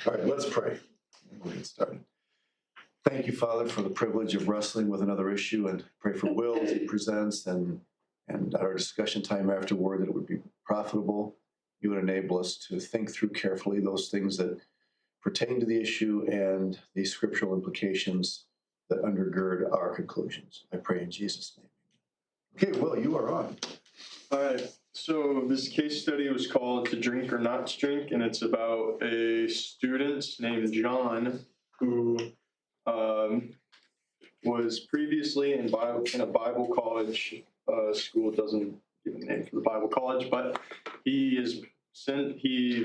All right, let's pray. We'll get started. Thank you, Father, for the privilege of wrestling with another issue, and pray for Will as he presents and our discussion time afterward that it would be profitable. You would enable us to think through carefully those things that pertain to the issue and the scriptural implications that undergird our conclusions. I pray in Jesus' name. Okay, Will, you are on. All right. So this case study was called To Drink or Not to Drink, and it's about a student named John who was previously in a Bible college school. It doesn't give a name for the Bible college, but he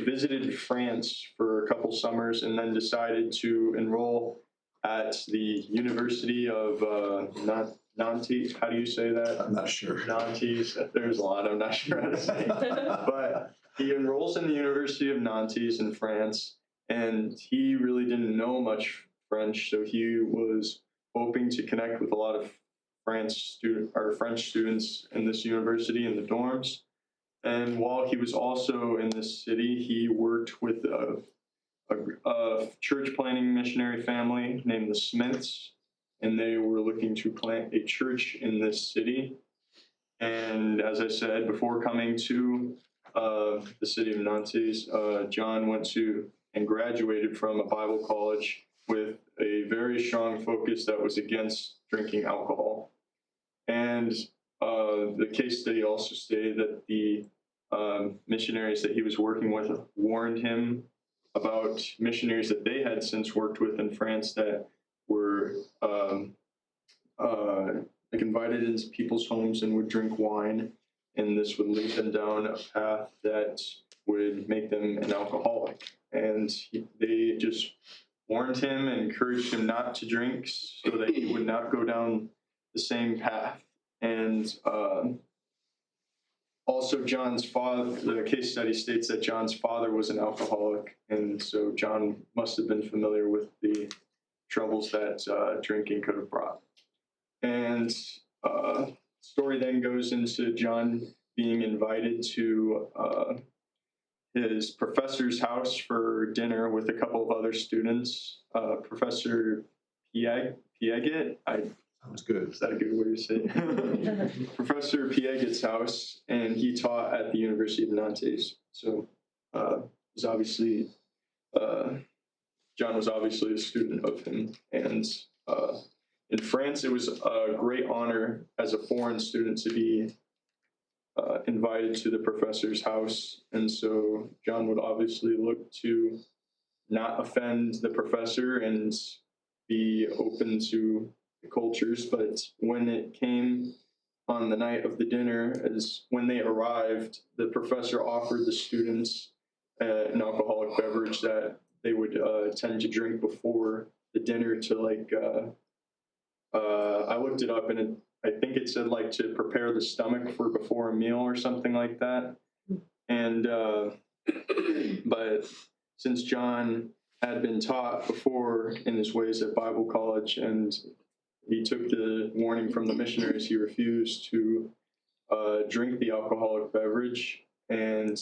visited France for a couple summers and then decided to enroll at the University of Nantes. How do you say that? I'm not sure. Nantes. There's a lot I'm not sure how to say. But he enrolls in the University of Nantes in France, and he really didn't know much French, so he was hoping to connect with a lot of French students in this university in the dorms. And while he was also in this city, he worked with a church planting missionary family named the Smiths, and they were looking to plant a church in this city. And as I said, before coming to the city of Nantes, John went to and graduated from a Bible college with a very strong focus that was against drinking alcohol. And the case study also stated that the missionaries that he was working with warned him about missionaries that they had since worked with in France that were invited into people's homes and would drink wine, and this would lead them down a path that would make them an alcoholic. And they just warned him and encouraged him not to drink so that he would not go down the same path. And also John's father, the case study states that John's father was an alcoholic, and so John must have been familiar with the troubles that drinking could have brought. And story then goes into John being invited to his professor's house for dinner with a couple of other students. Professor Piaget, Sounds good. is that a good way to say it? Professor Piaget's house, and he taught at the University of Nantes. So was obviously John was obviously a student of him, and in France, it was a great honor as a foreign student to be invited to the professor's house. And so John would obviously look to not offend the professor and be open to the cultures. But when it came on the night of the dinner, as when they arrived, the professor offered the students an alcoholic beverage that they would tend to drink before the dinner to I looked it up, and I think it said to prepare the stomach for before a meal or something like that. And but since John had been taught before in his ways at Bible college, and he took the warning from the missionaries, he refused to drink the alcoholic beverage, and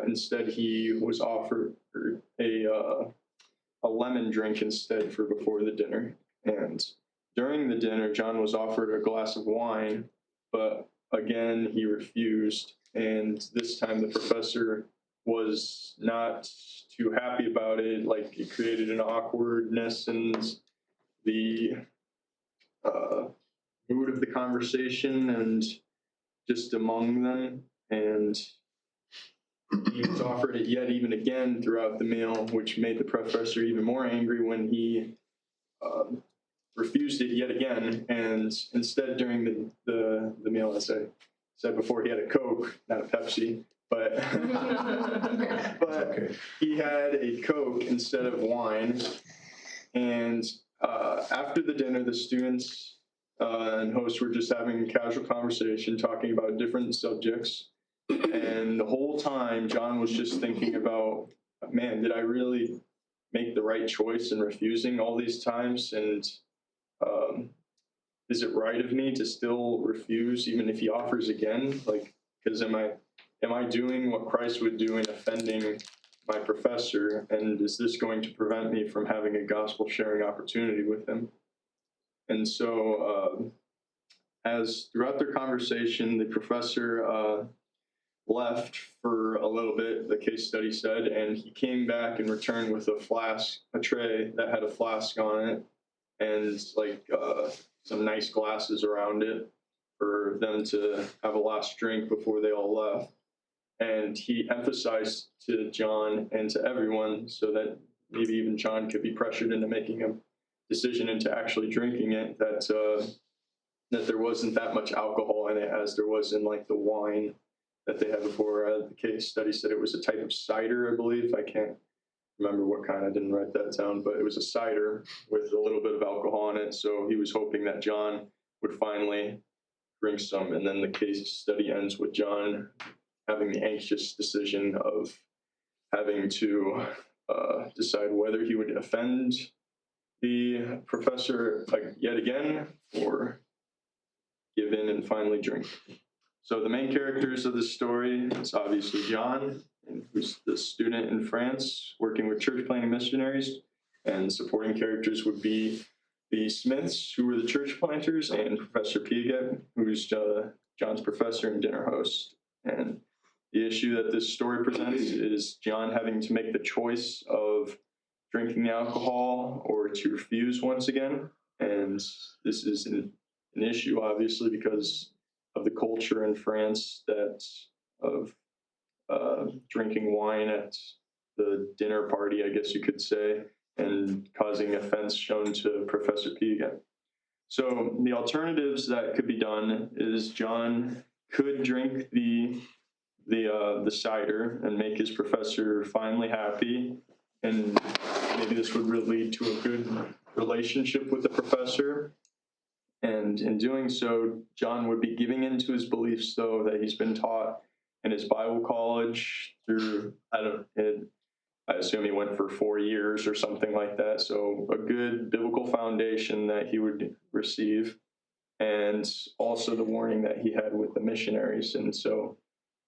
instead he was offered a lemon drink instead for before the dinner. And during the dinner, John was offered a glass of wine, but again, he refused. And this time the professor was not too happy about it. It created an awkwardness in the mood of the conversation and just among them. And he was offered it yet even again throughout the meal, which made the professor even more angry when he refused it yet again, and instead during the meal, as I said before, he had a Coke, not a Pepsi, but Okay. he had a Coke instead of wine. And after the dinner, the students and hosts were just having a casual conversation, talking about different subjects. And the whole time, John was just thinking about, man, did I really make the right choice in refusing all these times? And is it right of me to still refuse even if he offers again? Because am I doing what Christ would do in offending my professor, and is this going to prevent me from having a gospel sharing opportunity with him? And so, as throughout their conversation, the professor left for a little bit, the case study said, and he came back and returned with a tray that had a flask on it, and some nice glasses around it for them to have a last drink before they all left. And he emphasized to John and to everyone, so that maybe even John could be pressured into making a decision into actually drinking it, that there wasn't that much alcohol in it as there was in like the wine that they had before. The case study said it was a type of cider, I believe. I can't remember what kind. I didn't write that down, but it was a cider with a little bit of alcohol in it. So he was hoping that John would finally drink some. And then the case study ends with John having the anxious decision of having to decide whether he would offend the professor yet again or give in and finally drink. So the main characters of this story is obviously John, who's the student in France working with church planting missionaries, and supporting characters would be the Smiths, who were the church planters, and Professor Piaget, who's John's professor and dinner host. And the issue that this story presents is John having to make the choice of drinking the alcohol or to refuse once again. And this is an issue, obviously, because of the culture in France of drinking wine at the dinner party, I guess you could say, and causing offense shown to Professor Piaget. So the alternatives that could be done is John could drink the cider and make his professor finally happy, and maybe this would lead to a good relationship with the professor. And in doing so, John would be giving into his beliefs, though, that he's been taught in his Bible college through, I assume he went for 4 years or something like that. So a good biblical foundation that he would receive, and also the warning that he had with the missionaries. And so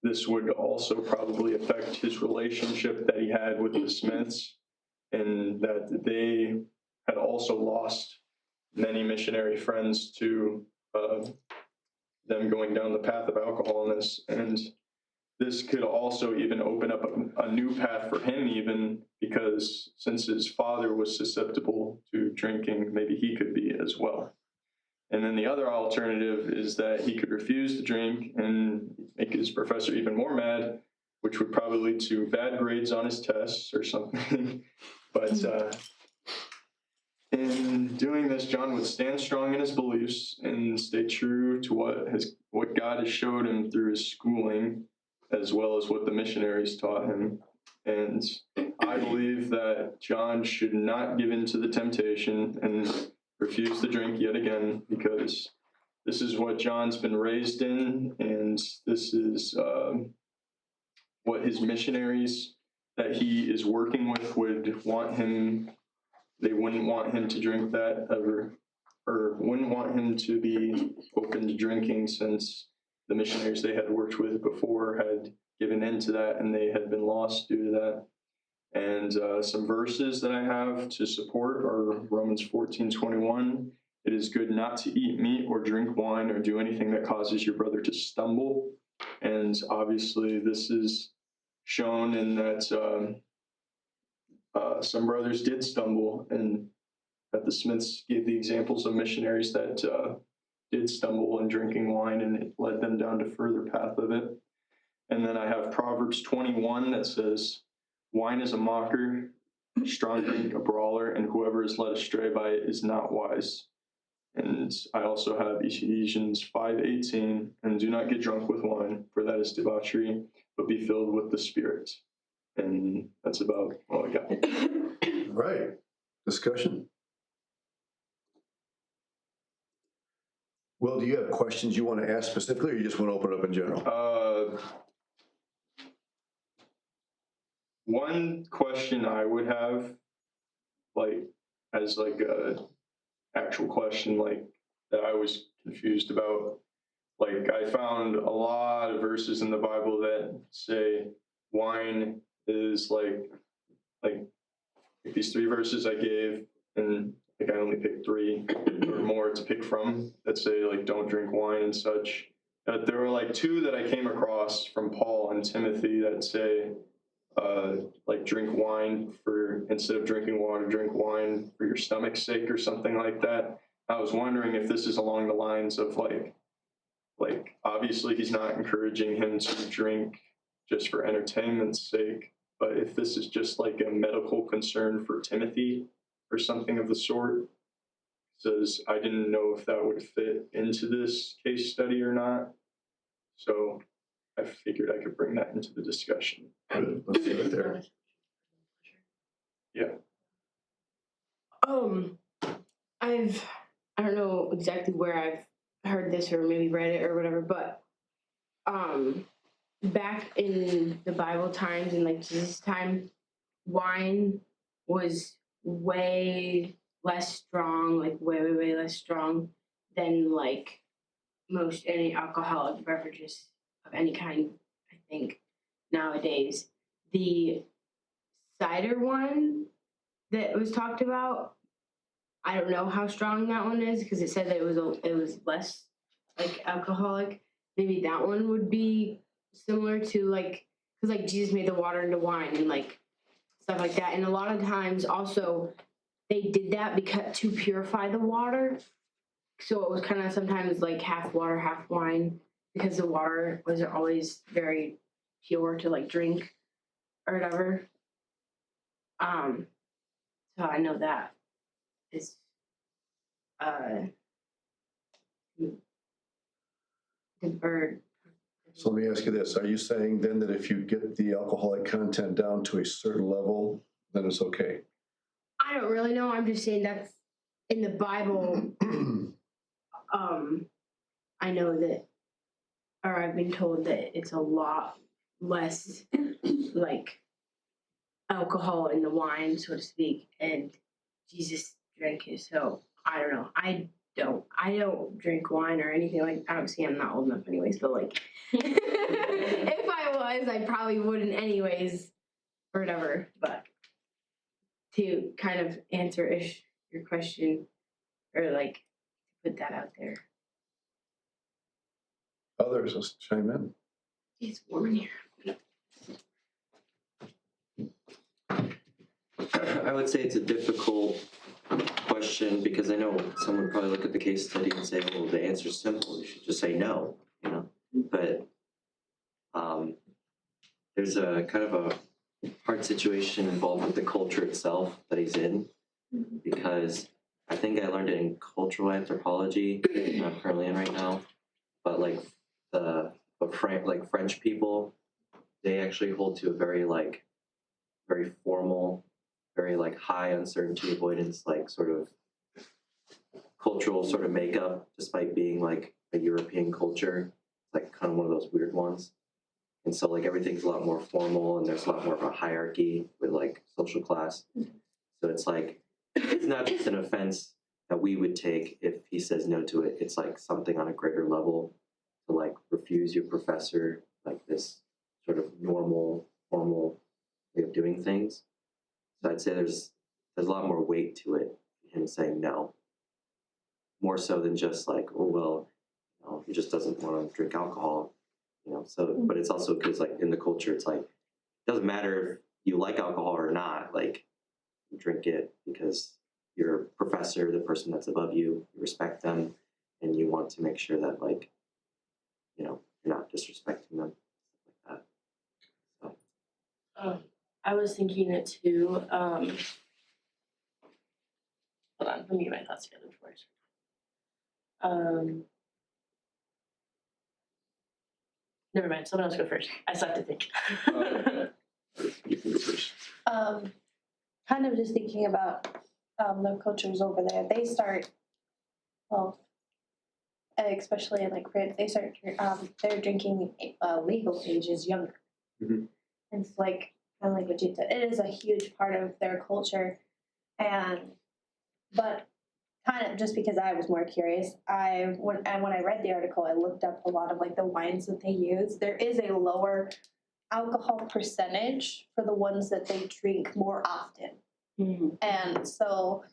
this would also probably affect his relationship that he had with the Smiths, and that they had also lost many missionary friends to them going down the path of alcoholism. And this could also even open up a new path for him, even because since his father was susceptible to drinking, maybe he could be as well. And then the other alternative is that he could refuse to drink and make his professor even more mad, which would probably lead to bad grades on his tests or something. But in doing this, John would stand strong in his beliefs and stay true to what God has showed him through his schooling, as well as what the missionaries taught him. And I believe that John should not give in to the temptation and refuse to drink yet again, because this is what John's been raised in, and this is what his missionaries that he is working with would want him. They wouldn't want him to drink that ever, or wouldn't want him to be open to drinking, since the missionaries they had worked with before had given in to that and they had been lost due to that. And some verses that I have to support are Romans 14:21. It is good not to eat meat or drink wine or do anything that causes your brother to stumble. And obviously this is shown in that some brothers did stumble, and that the Smiths gave the examples of missionaries that did stumble in drinking wine, and it led them down to further path of it. And then I have Proverbs 21 that says, wine is a mocker, strong drink a brawler, and whoever is led astray by it is not wise. And I also have Ephesians 5:18, and do not get drunk with wine, for that is debauchery, but be filled with the Spirit. And that's about all I got. All right. Discussion? Will, do you have questions you want to ask specifically, or you just want to open it up in general? One question I would have, as a actual question, that I was confused about. I found a lot of verses in the Bible that say wine is like these 3 verses I gave, and like I only picked 3 or more to pick from that say like don't drink wine and such. There were like 2 that I came across from Paul and Timothy that say like drink wine for instead of drinking water, drink wine for your stomach's sake or something like that. I was wondering if this is along the lines of like obviously he's not encouraging him to drink just for entertainment's sake, but if this is just like a medical concern for Timothy or something of the sort, says I didn't know if that would fit into this case study or not. So I figured I could bring that into the discussion. Good. Let's see it there. Yeah. I don't know exactly where I've heard this or maybe read it or whatever, but back in the Bible times and like Jesus' time, wine was way less strong, like way less strong than like most any alcoholic beverages of any kind, I think, nowadays. The cider one that was talked about, I don't know how strong that one is because it said that it was less like alcoholic. Maybe that one would be similar to like because like Jesus made the water into wine and like stuff like that. And a lot of times also they did that because to purify the water. So it was kind of sometimes like half water, half wine because the water wasn't always very pure to like drink or whatever. So I know that is the bird. So let me ask you this. Are you saying then that if you get the alcoholic content down to a certain level, then it's okay? I don't really know. I'm just saying that's in the Bible. I know that, or I've been told that it's a lot less like alcohol in the wine, so to speak, and Jesus drank it. So I don't know. I don't drink wine or anything like. Obviously, I'm not old enough, anyways. But like, if I was, I probably wouldn't, anyways, or whatever. But to kind of answer your question, or like put that out there. Others, let's chime in. It's warm in here. I would say it's a difficult question because I know someone would probably look at the case study and say, well, the answer is simple. You should just say no, you know. But there's a kind of a hard situation involved with the culture itself that he's in because I think I learned it in cultural anthropology that I'm currently in right now. But like French people, they actually hold to a very formal, very like high uncertainty avoidance, like sort of cultural sort of makeup, despite being like a European culture, like kind of one of those weird ones. And so like everything's a lot more formal and there's a lot more of a hierarchy with like social class. So it's like, it's not just an offense that we would take if he says no to it. It's like something on a greater level to like refuse your professor, like this sort of normal, formal way of doing things. So I'd say there's a lot more weight to it, him saying no. More so than just like, oh, well, you know, he just doesn't want to drink alcohol, you know. So, but it's also because like in the culture, it's like, it doesn't matter if you like alcohol or not, like you drink it because your professor, the person that's above you, you respect them and you want to make sure that like, you know, you're not disrespecting them, like that. So. I was thinking it too. Hold on, let me get my thoughts together before I start. Never mind, someone else go first. I still have to think. You can go first. Kind of just thinking about the cultures over there. They start, well, especially in like France, they start their drinking legal age is younger. Mm-hmm. And it's like kind of like what you said. It is a huge part of their culture, but kind of just because I was more curious, when I read the article, I looked up a lot of like the wines that they use. There is a lower alcohol percentage for the ones that they drink more often. And so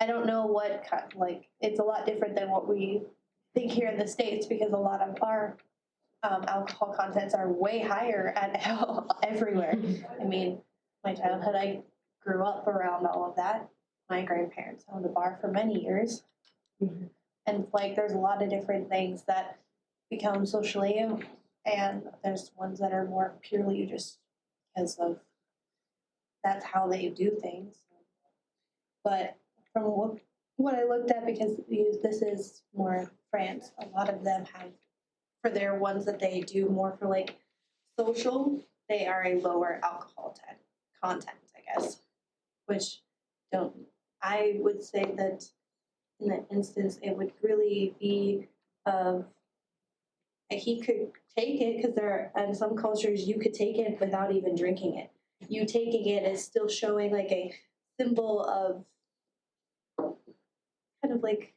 I don't know what kind, like, it's a lot different than what we think here in the States, because a lot of our alcohol contents are way higher at everywhere. I mean, my childhood, I grew up around all of that. My grandparents owned a bar for many years. And like, there's a lot of different things that become socially, and there's ones that are more purely just because of that's how they do things. But from what I looked at, because this is more France, a lot of them have, for their ones that they do more for like social, they are a lower alcohol content, I guess, which I would say that in that instance, it would really be he could take it, because in some cultures you could take it without even drinking it. You taking it is still showing like a symbol of kind of like,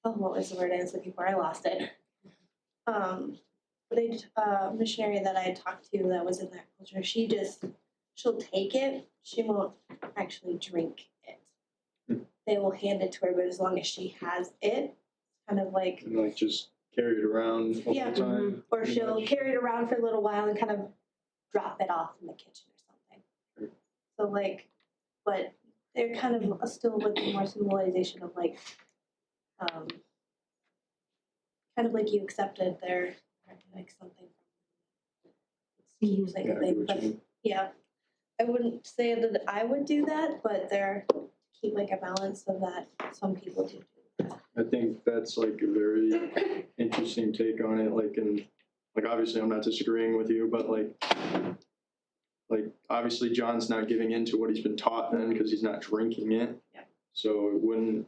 oh, what was the word I was looking for? I lost it. But a missionary that I had talked to that was in that culture, she'll take it. She won't actually drink it. They will hand it to her, but as long as she has it, kind of like, And like just carry it around all the time. Or she'll carry it around for a little while and kind of drop it off in the kitchen or something. So like, but they're kind of still with more symbolization of like, kind of like you accepted their like something. Seems like a thing, but yeah, I wouldn't say that I would do that, but they're keep like a balance of that. Some people do. I think that's like a very interesting take on it. Like obviously I'm not disagreeing with you, but like obviously John's not giving in to what he's been taught then, because he's not drinking it. Yeah. So it wouldn't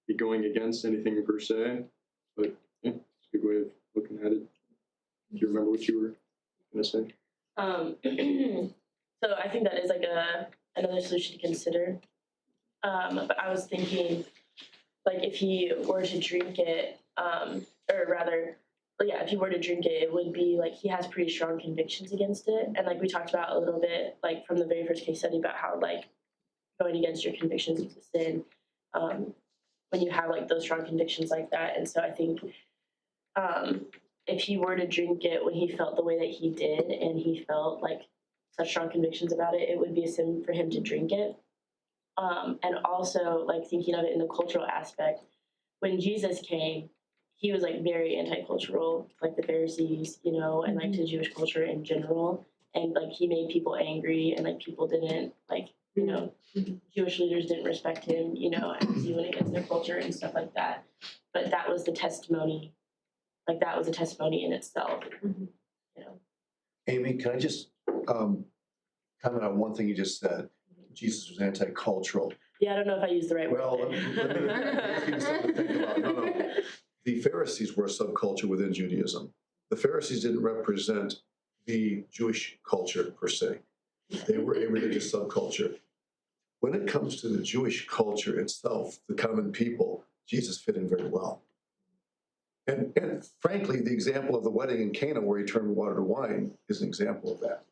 be going against anything per se, but yeah, it's a good way of looking at it. Do you remember what you were gonna say? So I think that is like another solution to consider. But I was thinking, like, if he were to drink it, or rather, if he were to drink it, it would be like he has pretty strong convictions against it. And like we talked about a little bit, like from the very first case study, about how like going against your convictions is a sin, when you have like those strong convictions like that. And so I think if he were to drink it when he felt the way that he did, and he felt like such strong convictions about it, it would be a sin for him to drink it. And also, like, thinking of it in the cultural aspect, when Jesus came, he was like very anti-cultural, like the Pharisees, and like to Jewish culture in general. And like he made people angry, and like people didn't like, Jewish leaders didn't respect him, and he went against their culture and stuff like that. But that was the testimony, like that was a testimony in itself. Amy, can I just comment on one thing you just said? Jesus was anti-cultural. Yeah, I don't know if I used the right Well, word. let me give you something to think about. No. The Pharisees were a subculture within Judaism. The Pharisees didn't represent the Jewish culture per se. They were a religious subculture. When it comes to the Jewish culture itself, the common people, Jesus fit in very well. And frankly, the example of the wedding in Cana where he turned water to wine is an example of that.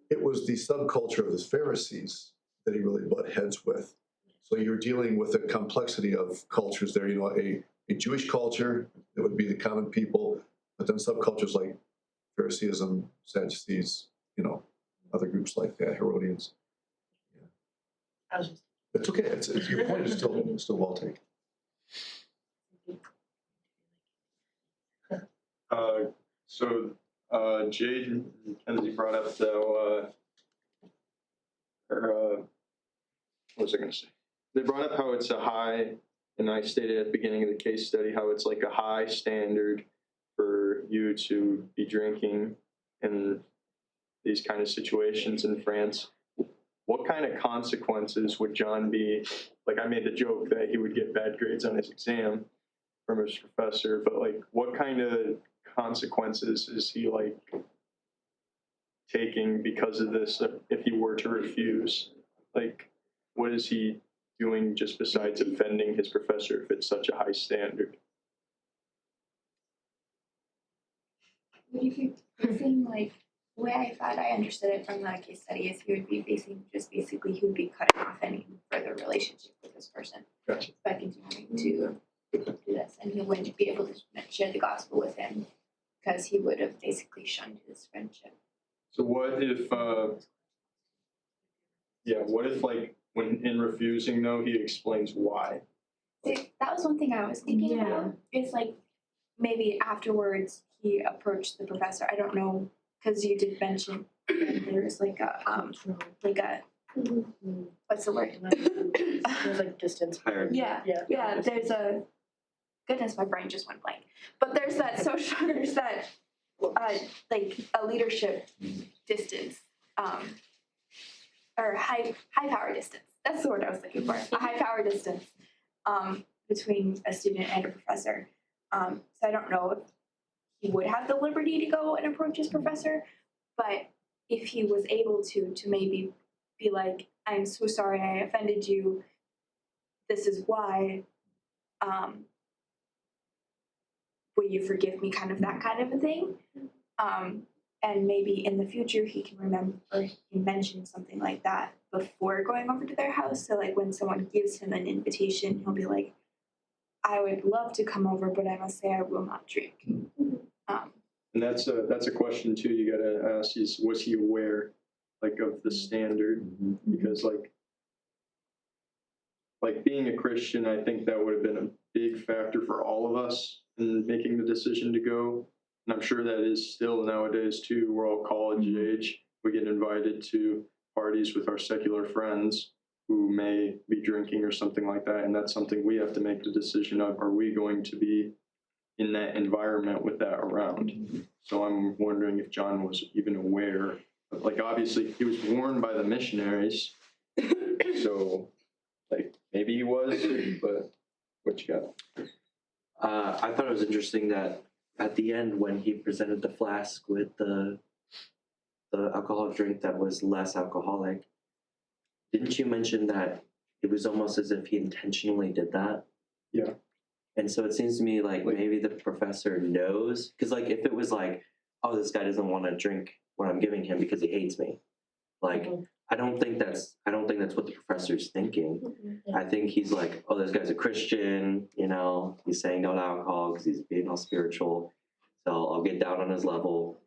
It was the subculture of the Pharisees that he really butt heads with. So you're dealing with a complexity of cultures there. A Jewish culture that would be the common people, but then subcultures like Phariseeism, Sadducees, other groups like that, Herodians. I was just... It's okay. It's your point is still well taken. So Jade and Kenzie brought up though, what was I going to say? They brought up how it's a high, and I stated at the beginning of the case study how it's like a high standard for you to be drinking in these kind of situations in France. What kind of consequences would John be? Like, I made the joke that he would get bad grades on his exam from his professor, but like, what kind of consequences is he like taking because of this if he were to refuse? Like, what is he doing just besides offending his professor if it's such a high standard? What do you think? It seemed like The way I thought I understood it from the case study is he would be basically he would be cutting off any further relationship with this person Gotcha. by continuing to do this, and he wouldn't be able to share the gospel with him because he would have basically shunned his friendship. So what if, what if like when in refusing though, he explains why? See, that was one thing I was thinking about. Is like maybe afterwards he approached the professor. I don't know because you did mention there's like a what's the word? There's like distance. Yeah. There's a goodness, my brain just went blank. But there's that social, there's that like a leadership distance, or high power distance. That's the word I was looking for. A high power distance between a student and a professor. So I don't know if he would have the liberty to go and approach his professor, but if he was able to maybe be like, I'm so sorry I offended you. This is why. Will you forgive me? Kind of that kind of a thing. And maybe in the future he can remember or he can mention something like that before going over to their house. So like when someone gives him an invitation, he'll be like, I would love to come over, but I must say I will not drink. And that's a question too you gotta ask is, was he aware like of the standard? Because like being a Christian, I think that would have been a big factor for all of us in making the decision to go. And I'm sure that is still nowadays too. We're all college age. We get invited to parties with our secular friends who may be drinking or something like that. And that's something we have to make the decision of, are we going to be in that environment with that around? So I'm wondering if John was even aware. Like obviously he was warned by the missionaries. So like maybe he was, but what you got? I thought it was interesting that at the end when he presented the flask with the alcoholic drink that was less alcoholic, didn't you mention that it was almost as if he intentionally did that? Yeah. And so it seems to me like maybe the professor knows, because like if it was like, oh, this guy doesn't want to drink what I'm giving him because he hates me, like I don't think that's what the professor's thinking. I think he's like, oh, this guy's a Christian, you know, he's saying no to alcohol because he's being all spiritual. So I'll get down on his level,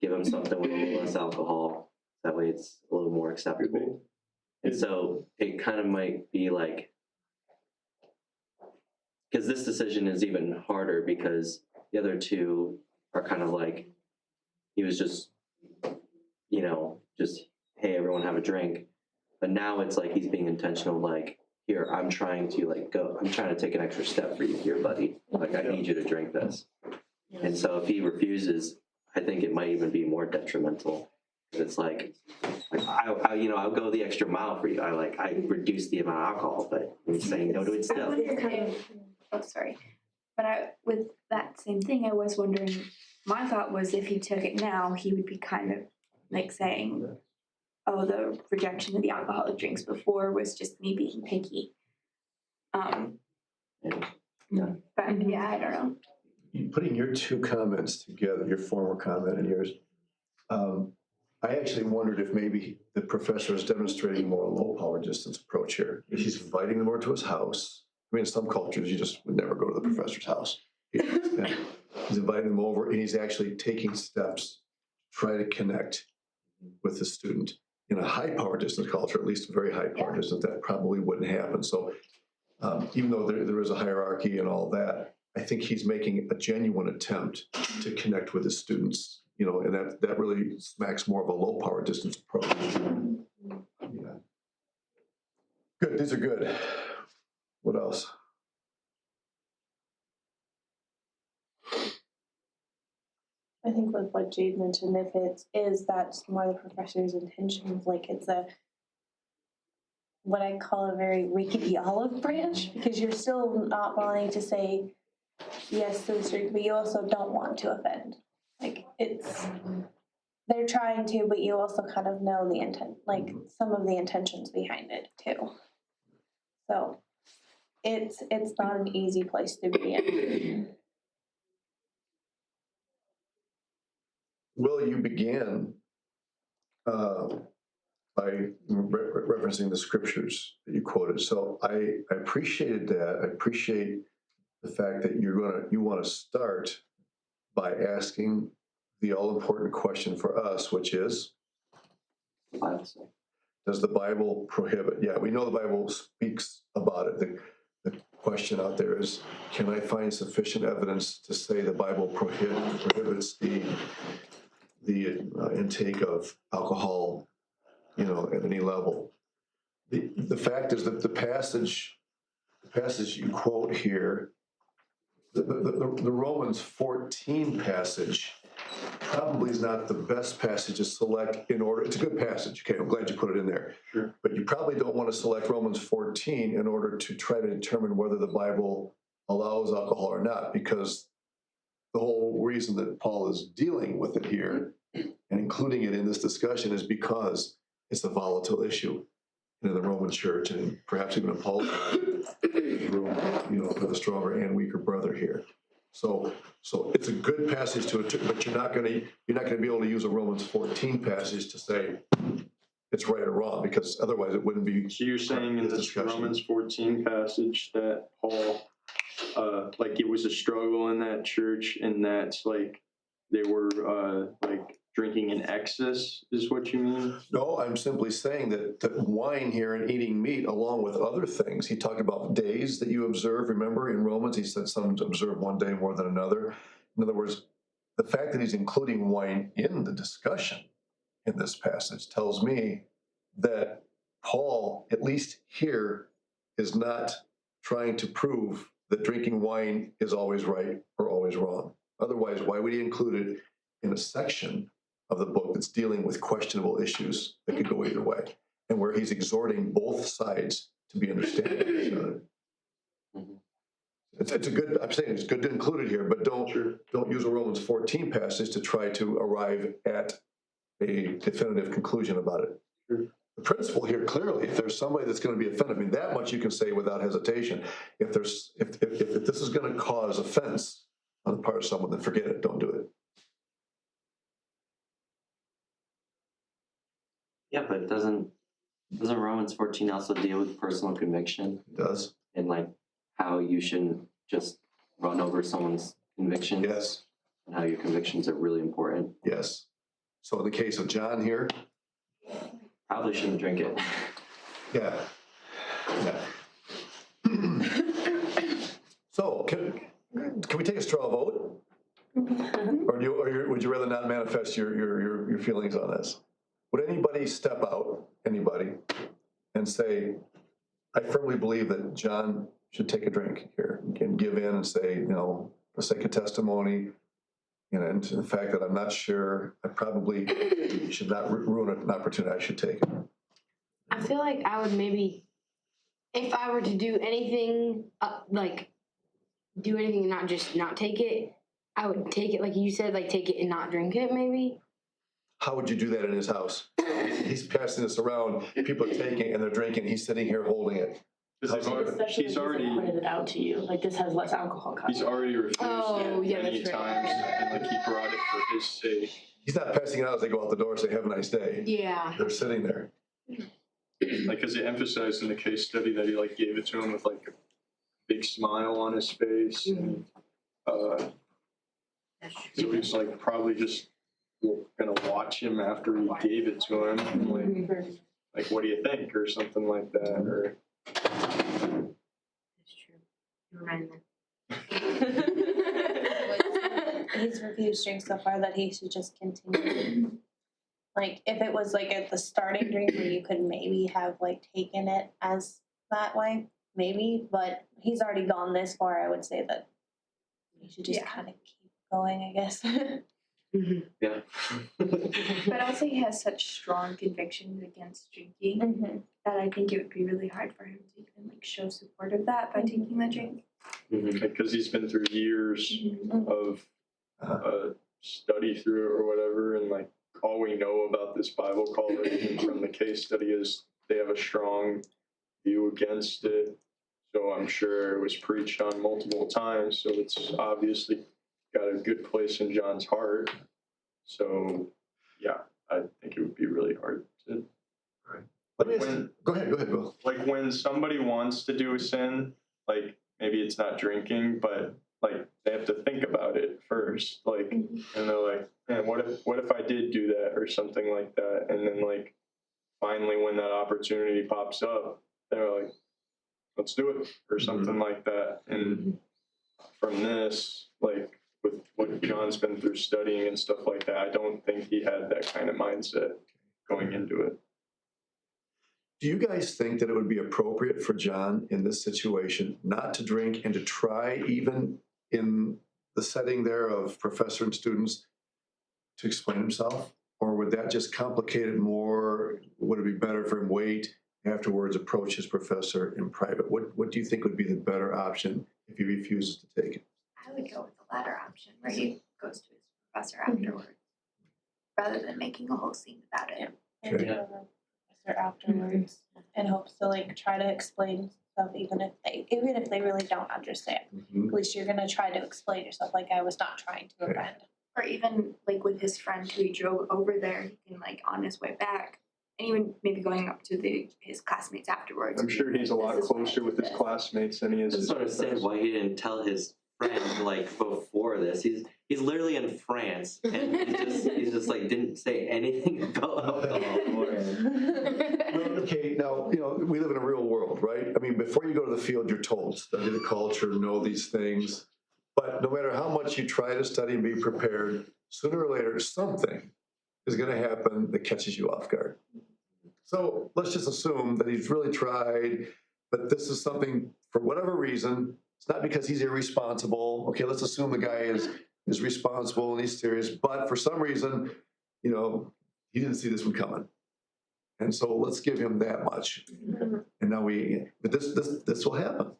give him something with a little less alcohol. That way it's a little more acceptable. And so it kind of might be like, because this decision is even harder because the other two are kind of like, he was just, you know, just, hey, everyone have a drink. But now it's like he's being intentional, like, here, I'm trying to take an extra step for you here, buddy. Like, I need you to drink this. And so if he refuses, I think it might even be more detrimental. It's like I'll go the extra mile for you. I reduce the amount of alcohol, but I'm saying no to it I still. wonder if, but with that same thing, I was wondering, my thought was if he took it now, he would be kind of like saying, oh, the rejection of the alcoholic drinks before was just me being picky. But yeah, I don't know. Putting your two comments together, your former comment and yours, I actually wondered if maybe the professor is demonstrating more a low power distance approach here. If he's inviting them over to his house. I mean, in some cultures, you just would never go to the professor's house. He's inviting them over and he's actually taking steps to try to connect with the student. In a high power distance culture, at least a very high power distance, that probably wouldn't happen. So even though there is a hierarchy and all that, I think he's making a genuine attempt to connect with his students, you know, and that really smacks more of a low power distance approach. Yeah. Good, these are good. What else? I think with what Jade mentioned, if it is that's more the professor's intentions, like it's what I call a very rickety olive branch, because you're still not wanting to say yes to the street, but you also don't want to offend. Like they're trying to, but you also kind of know the intent, like some of the intentions behind it too. So it's not an easy place to be in. Will, you began by referencing the scriptures that you quoted. So I appreciated that. I appreciate the fact that you want to start by asking the all-important question for us, which is, does the Bible prohibit? Yeah, we know the Bible speaks about it. The question out there is, can I find sufficient evidence to say the Bible prohibits the intake of alcohol, at any level? The fact is that the passage you quote here, the Romans 14 passage, probably is not the best passage to select in order. It's a good passage. Okay, I'm glad you put it in there. Sure. But you probably don't want to select Romans 14 in order to try to determine whether the Bible allows alcohol or not, because the whole reason that Paul is dealing with it here and including it in this discussion is because it's a volatile issue in the Roman church, and perhaps even in Paul's room, for the stronger and weaker brother here. So it's a good passage but you're not going to be able to use a Romans 14 passage to say it's right or wrong, because otherwise it wouldn't be. So you're saying in this Romans 14 passage that Paul, it was a struggle in that church, and that's like they were drinking in excess, is what you mean? No, I'm simply saying that wine here and eating meat, along with other things, he talked about days that you observe. Remember in Romans, he said some observe one day more than another. In other words, the fact that he's including wine in the discussion in this passage tells me that Paul, at least here, is not trying to prove that drinking wine is always right or always wrong. Otherwise, why would he include it in a section of the book that's dealing with questionable issues that could go either way, and where he's exhorting both sides to be understanding of each other? I'm saying it's good to include it here, but don't use a Romans 14 passage to try to arrive at a definitive conclusion about it. Sure. The principle here, clearly, if there's somebody that's going to be offended, that much you can say without hesitation. If this is going to cause offense on the part of someone, then forget it. Don't do it. Yeah, but doesn't Romans 14 also deal with personal conviction? It does. And how you shouldn't just run over someone's convictions? Yes. And how your convictions are really important? Yes. So in the case of John here, probably shouldn't drink it. Yeah. So can we take a straw vote? Or would you rather not manifest your feelings on this? Would anybody step out, and say, I firmly believe that John should take a drink here and give in and say, for the sake of testimony, and to the fact that I'm not sure, I probably should not ruin an opportunity, I should take it. I feel like I would maybe, if I were to do anything, and not take it, I would take it, like you said, take it and not drink it, maybe. How would you do that in his house? He's passing this around, people are taking it and they're drinking, he's sitting here holding it. Especially He's if already pointed it out to you, this has less alcohol content. He's already refused it many that's right. times, and he brought it for his sake. He's not passing it out as they go out the door and say, have a nice day. Yeah. They're sitting there. Because it emphasized in the case study that he gave it to him with a big smile on his face. Mm-hmm. And, so he's probably just gonna watch him after he gave it to him. And, what do you think, or something like that, or. That's true. You're right He's refused drinks so far that he should just continue. If it was at the starting drink where you could maybe have taken it as that way, maybe, but he's already gone this far. I would say that he should just kind of keep going, I guess. Yeah. But also he has such strong convictions against drinking that I think it would be really hard for him to even show support of that by taking the drink. Because he's been through years of study through it or whatever, and all we know about this Bible college from the case study is they have a strong view against it. So I'm sure it was preached on multiple times. So it's obviously got a good place in John's heart. So, yeah. I think it would be really hard to. Let me ask, go ahead, Will. Like when somebody wants to do a sin, like maybe it's not drinking, but like they have to think about it first, like, and they're like, man, what if I did do that or something like that, and then like finally when that opportunity pops up, they're like, let's do it or something like that. And from this, like with what John's been through studying and stuff like that, I don't think he had that kind of mindset going into it. Do you guys think that it would be appropriate for John in this situation not to drink and to try, even in the setting there of professor and students, to explain himself? Or would that just complicate it more? Would it be better for him wait, afterwards approach his professor in private? What do you think would be the better option if he refuses to take it? I would go with the latter option where he goes to his professor afterwards, rather than making a whole scene about it. And go to the professor afterwards in hopes to like try to explain stuff even if they really don't understand. At least you're gonna try to explain yourself like I was not trying to offend. Or even like with his friend who he drove over there, he can like on his way back, and even maybe going up to his classmates afterwards. I'm sure he's a lot closer with his classmates than he is. I just don't understand why he didn't tell his friend like before this. He's literally in France, and he's just like didn't say anything about alcohol. Okay, now, we live in a real world, right? I mean, before you go to the field, you're told, study the culture, know these things. But no matter how much you try to study and be prepared, sooner or later, something is going to happen that catches you off guard. So let's just assume that he's really tried, but this is something, for whatever reason, it's not because he's irresponsible. Okay, let's assume the guy is responsible and he's serious, but for some reason, he didn't see this one coming. And so let's give him that much. And now but this will happen.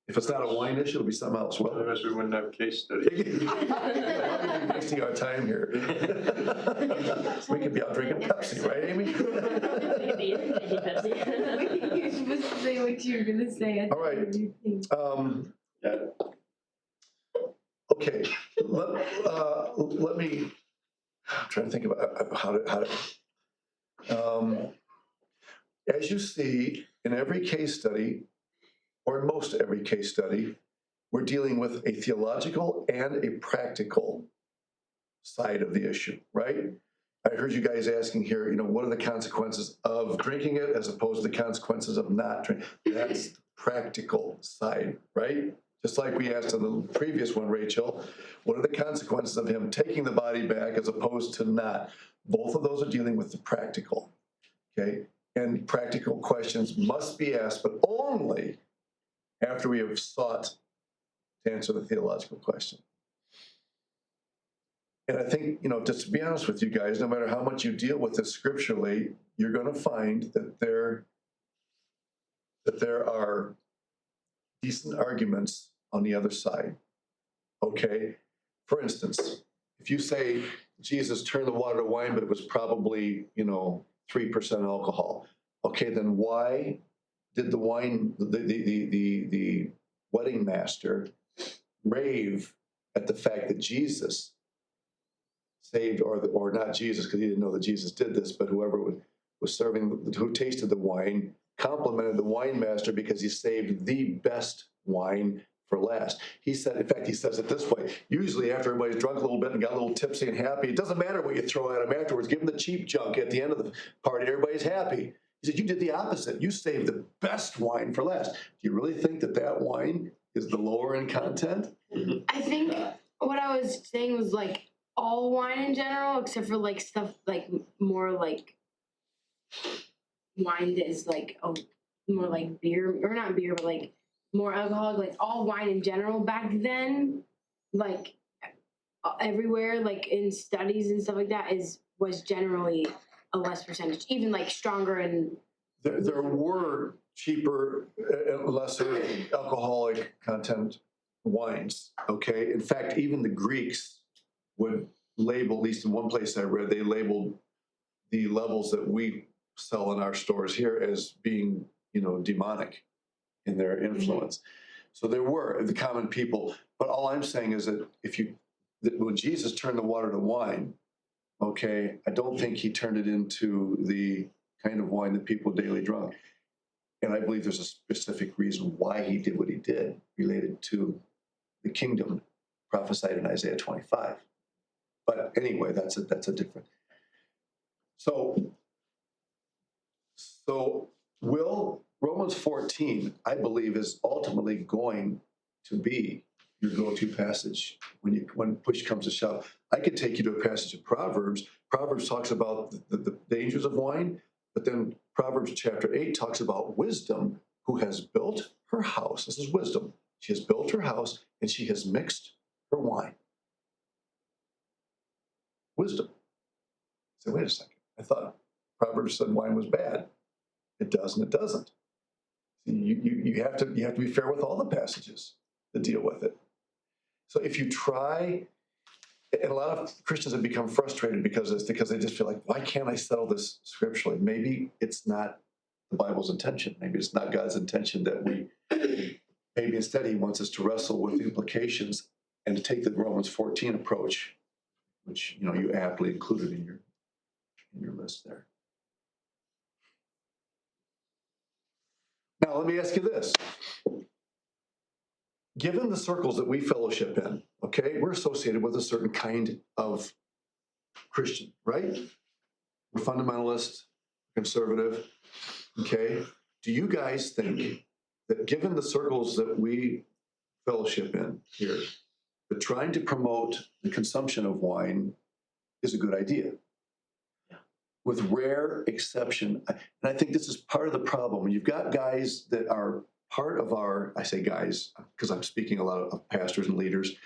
If it's not a wine issue, it'll be something else. Well, Otherwise, we wouldn't have a case study. we're wasting our time here. We could be out drinking Pepsi, right, Amy? You're supposed to say what you're gonna say. All right. Okay. Let me. I'm trying to think about how to. As you see in every case study, or in most every case study, we're dealing with a theological and a practical side of the issue, right? I heard you guys asking here, what are the consequences of drinking it as opposed to the consequences of not drinking? That's the practical side, right? Just like we asked in the previous one, Rachel, what are the consequences of him taking the body back as opposed to not? Both of those are dealing with the practical, okay? And practical questions must be asked, but only after we have sought to answer the theological question. And I think, just to be honest with you guys, no matter how much you deal with this scripturally, you're going to find that there are decent arguments on the other side. Okay? For instance, if you say Jesus turned the water to wine, but it was probably, 3% alcohol. Okay, then why did the wedding master rave at the fact that Jesus saved, or not Jesus, because he didn't know that Jesus did this, but whoever was serving, who tasted the wine, complimented the wine master because he saved the best wine for last. He said, in fact, he says it this way: usually after everybody's drunk a little bit and got a little tipsy and happy, it doesn't matter what you throw at them afterwards. Give them the cheap junk at the end of the party. Everybody's happy. He said, you did the opposite. You saved the best wine for last. Do you really think that wine is the lower in content? I think what I was saying was like all wine in general, except for like stuff like more like wine that is like more like beer, or not beer, but like more alcoholic. Like all wine in general back then, like everywhere, like in studies and stuff like that, was generally a less percentage, even like stronger and. There were cheaper, lesser alcoholic content wines, okay? In fact, even the Greeks would label, at least in one place I read, they labeled the levels that we sell in our stores here as being, demonic in their influence. So there were the common people, but all I'm saying is that that when Jesus turned the water to wine, okay, I don't think he turned it into the kind of wine that people daily drunk. And I believe there's a specific reason why he did what he did related to the kingdom prophesied in Isaiah 25. But anyway, that's a different. So will Romans 14, I believe, is ultimately going to be your go-to passage when push comes to shove. I could take you to a passage of Proverbs. Proverbs talks about the dangers of wine, but then Proverbs chapter 8 talks about wisdom who has built her house. This is wisdom. She has built her house and she has mixed her wine. Wisdom. So wait a second. I thought Proverbs said wine was bad. It does and it doesn't. You have to be fair with all the passages that deal with it. So if you try, and a lot of Christians have become frustrated because they just feel like, why can't I settle this scripturally? Maybe it's not the Bible's intention. Maybe it's not God's intention that we. Maybe instead He wants us to wrestle with the implications and to take the Romans 14 approach, which you aptly included in your list there. Now let me ask you this. Given the circles that we fellowship in, okay, we're associated with a certain kind of Christian, right? We're fundamentalist, conservative, okay? Do you guys think that given the circles that we fellowship in here, that trying to promote the consumption of wine is a good idea? Yeah. With rare exception, and I think this is part of the problem. You've got guys that are part of I say guys, because I'm speaking a lot of pastors and leaders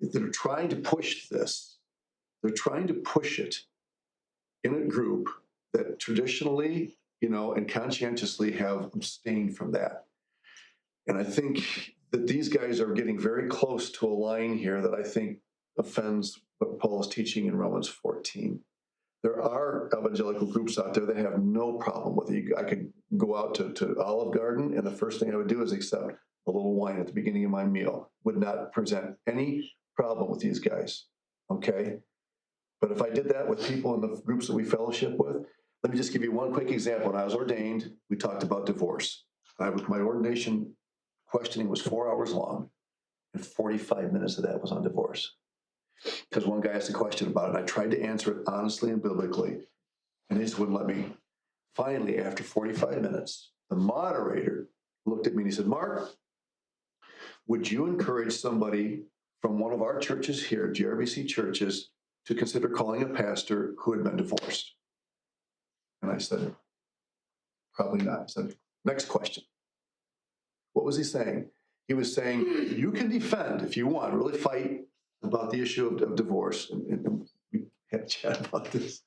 that are trying to push this. They're trying to push it in a group that traditionally, and conscientiously have abstained from that. And I think that these guys are getting very close to a line here that I think offends what Paul is teaching in Romans 14. There are evangelical groups out there that have no problem with it. I could go out to Olive Garden, and the first thing I would do is accept a little wine at the beginning of my meal. Would not present any problem with these guys, okay? But if I did that with people in the groups that we fellowship with, let me just give you one quick example. When I was ordained, we talked about divorce. My ordination questioning was 4 hours long, and 45 minutes of that was on divorce. Because one guy asked a question about it, and I tried to answer it honestly and biblically, and they just wouldn't let me. Finally, after 45 minutes, the moderator looked at me and he said, Mark, would you encourage somebody from one of our churches here, GRBC churches, to consider calling a pastor who had been divorced? And I said, probably not. I said, next question. What was he saying? He was saying, you can defend if you want, really fight about the issue of divorce. And we had a chat about this.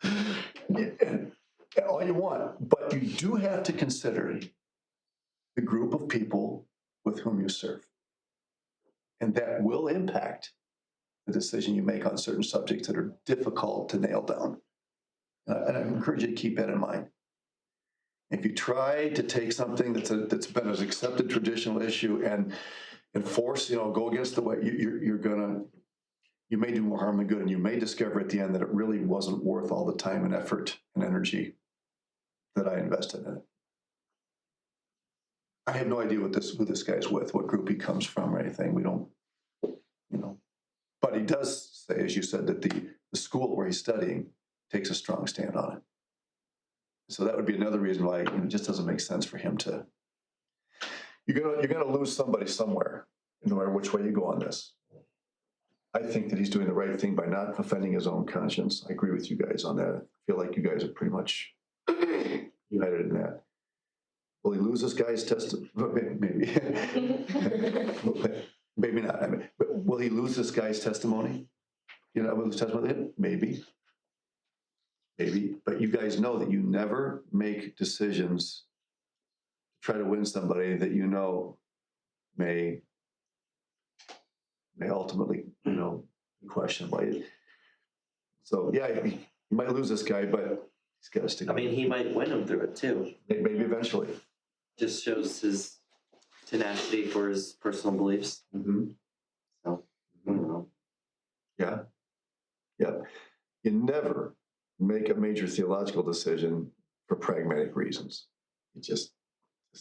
And all you want. But you do have to consider the group of people with whom you serve. And that will impact the decision you make on certain subjects that are difficult to nail down. And I encourage you to keep that in mind. If you try to take something that's been an accepted traditional issue and force, go against the way, you may do more harm than good, and you may discover at the end that it really wasn't worth all the time and effort and energy that I invested in it. I have no idea who this guy's with, what group he comes from or anything. We don't, But he does say, as you said, that the school where he's studying takes a strong stand on it. So that would be another reason why it just doesn't make sense for him to. You're gonna lose somebody somewhere, no matter which way you go on this. I think that he's doing the right thing by not offending his own conscience. I agree with you guys on that. I feel like you guys are pretty much united in that. Will he lose this guy's testimony? Maybe. Maybe not. But will he lose this guy's testimony? Will his testimony? Maybe. But you guys know that you never make decisions to try to win somebody that may ultimately, be questionable. So yeah, you might lose this guy, but he's got to stick. He might win him through it too. Maybe eventually. Just shows his tenacity for his personal beliefs. Mm-hmm. So, I don't know. Yeah. You never make a major theological decision for pragmatic reasons. You just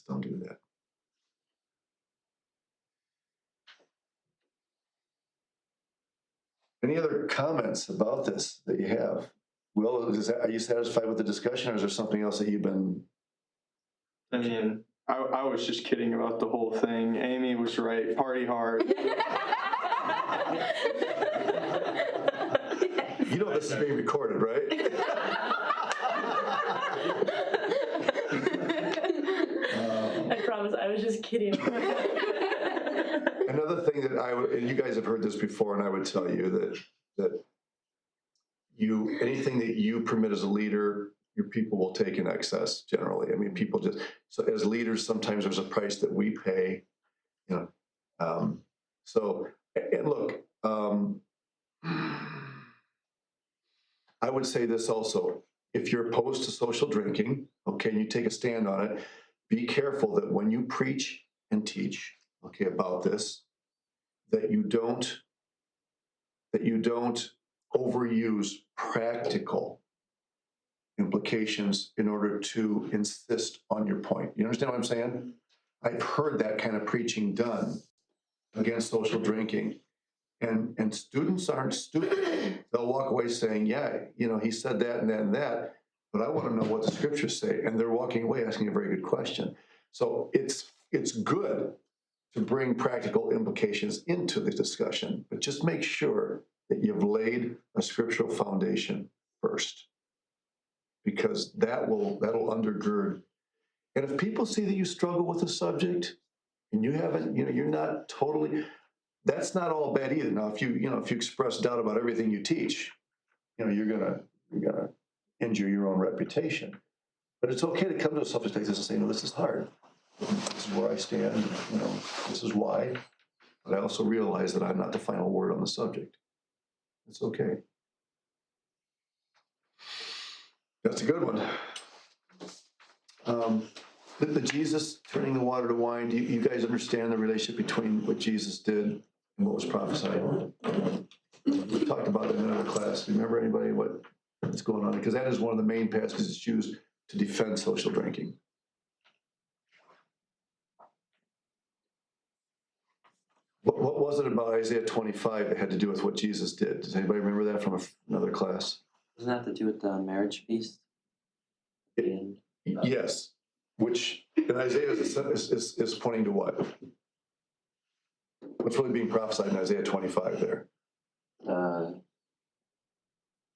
don't do that. Any other comments about this that you have? Will, are you satisfied with the discussion, or is there something else that you've been? I mean, I was just kidding about the whole thing. Amy was right. Party hard. You know this is being recorded, right? I promise, I was just kidding. Another thing that I would, and you guys have heard this before, and I would tell you that anything that you permit as a leader, your people will take in excess generally. I mean, people just, so as leaders, sometimes there's a price that we pay, you know. So, and look, I would say this also, if you're opposed to social drinking, okay, and you take a stand on it, be careful that when you preach and teach, okay, about this, that you don't overuse practical implications in order to insist on your point. You understand what I'm saying? I've heard that kind of preaching done against social drinking, and students aren't stupid. They'll walk away saying, yeah, you know, he said that and that and that, but I want to know what the scriptures say. And they're walking away asking a very good question. So it's good to bring practical implications into the discussion, but just make sure that you've laid a scriptural foundation first, because that'll undergird. And if people see that you struggle with the subject and you haven't, you know, you're not totally, that's not all bad either. Now, if you express doubt about everything you teach, you know, you're gonna injure your own reputation. But it's okay to come to a subject like this and say, no, this is hard. This is where I stand, you know, this is why. But I also realize that I'm not the final word on the subject. It's okay. That's a good one. The Jesus turning the water to wine, do you guys understand the relationship between what Jesus did and what was prophesied? We talked about it in another class. Do you remember anybody what's going on? Because that is one of the main passages used to defend social drinking. What was it about Isaiah 25 that had to do with what Jesus did? Does anybody remember that from another class? Doesn't that have to do with the marriage feast? Yes, which in Isaiah is pointing to what? What's really being prophesied in Isaiah 25 there?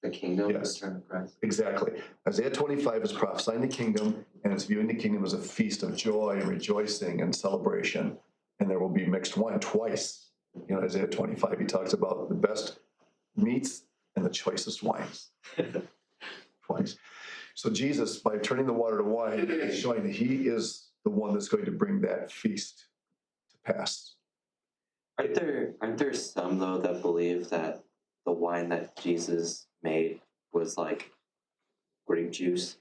The kingdom, Yes. the return of Christ. Exactly. Isaiah 25 is prophesying the kingdom, and it's viewing the kingdom as a feast of joy and rejoicing and celebration. And there will be mixed wine twice. You know, Isaiah 25, he talks about the best meats and the choicest wines. Twice. So Jesus, by turning the water to wine, is showing that he is the one that's going to bring that feast to pass. Aren't there some though that believe that the wine that Jesus made was like grape juice?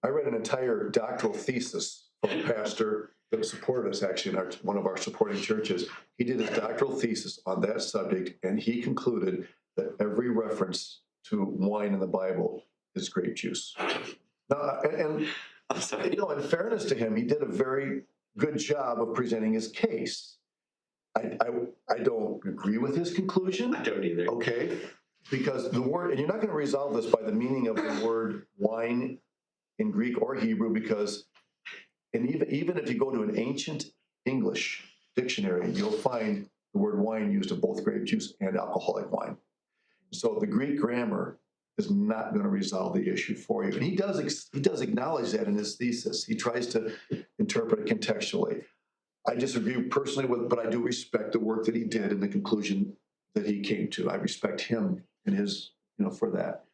I read an entire doctoral thesis from a pastor that supported us actually in one of our supporting churches. He did his doctoral thesis on that subject, and he concluded that every reference to wine in the Bible is grape juice. Now, and I'm sorry. you know, in fairness to him, he did a very good job of presenting his case. I don't agree with his conclusion. I don't either. Okay, because the word, and you're not going to resolve this by the meaning of the word wine in Greek or Hebrew, because, and even if you go to an ancient English dictionary, you'll find the word wine used of both grape juice and alcoholic wine. So the Greek grammar is not going to resolve the issue for you. And he does acknowledge that in his thesis. He tries to interpret it contextually. I disagree personally with, but I do respect the work that he did and the conclusion that he came to. I respect him and his, you know, for that.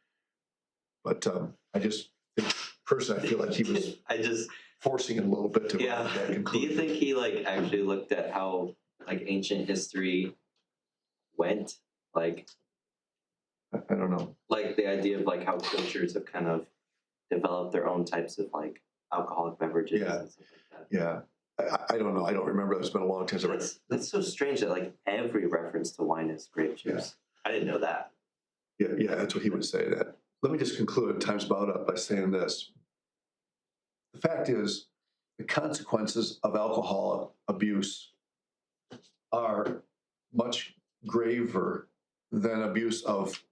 But I just think, personally, I feel like he was forcing it a little bit to that Do conclusion. you think he like actually looked at how like ancient history went? Like, I don't know. Like the idea of like how cultures have kind of developed their own types of like alcoholic beverages and stuff like that. Yeah. I don't know. I don't remember. It's been a long time. That's so strange that like every reference to wine is grape juice. I didn't know that. Yeah, that's what he would say. That let me just conclude, time's about up, by saying this. The fact is, the consequences of alcohol abuse are much graver than abuse of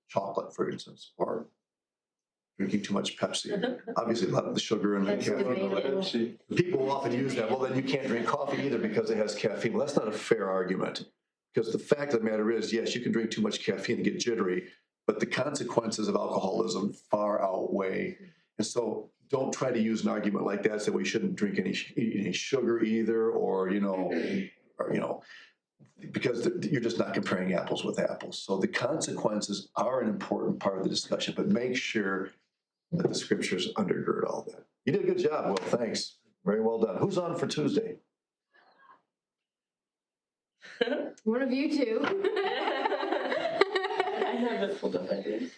chocolate, for instance, or drinking too much Pepsi. Obviously, a lot of the sugar and the That's caffeine. debatable. Pepsi. People will often use that. Well, then you can't drink coffee either because it has caffeine. Well, that's not a fair argument. Because the fact of the matter is, yes, you can drink too much caffeine and get jittery, but the consequences of alcoholism far outweigh. And so don't try to use an argument like that, say we shouldn't drink any sugar either, or, because you're just not comparing apples with apples. So the consequences are an important part of the discussion, but make sure that the scriptures undergird all that. You did a good job, Will. Thanks. Very well done. Who's on for Tuesday? One of you two. I have it pulled up, I think.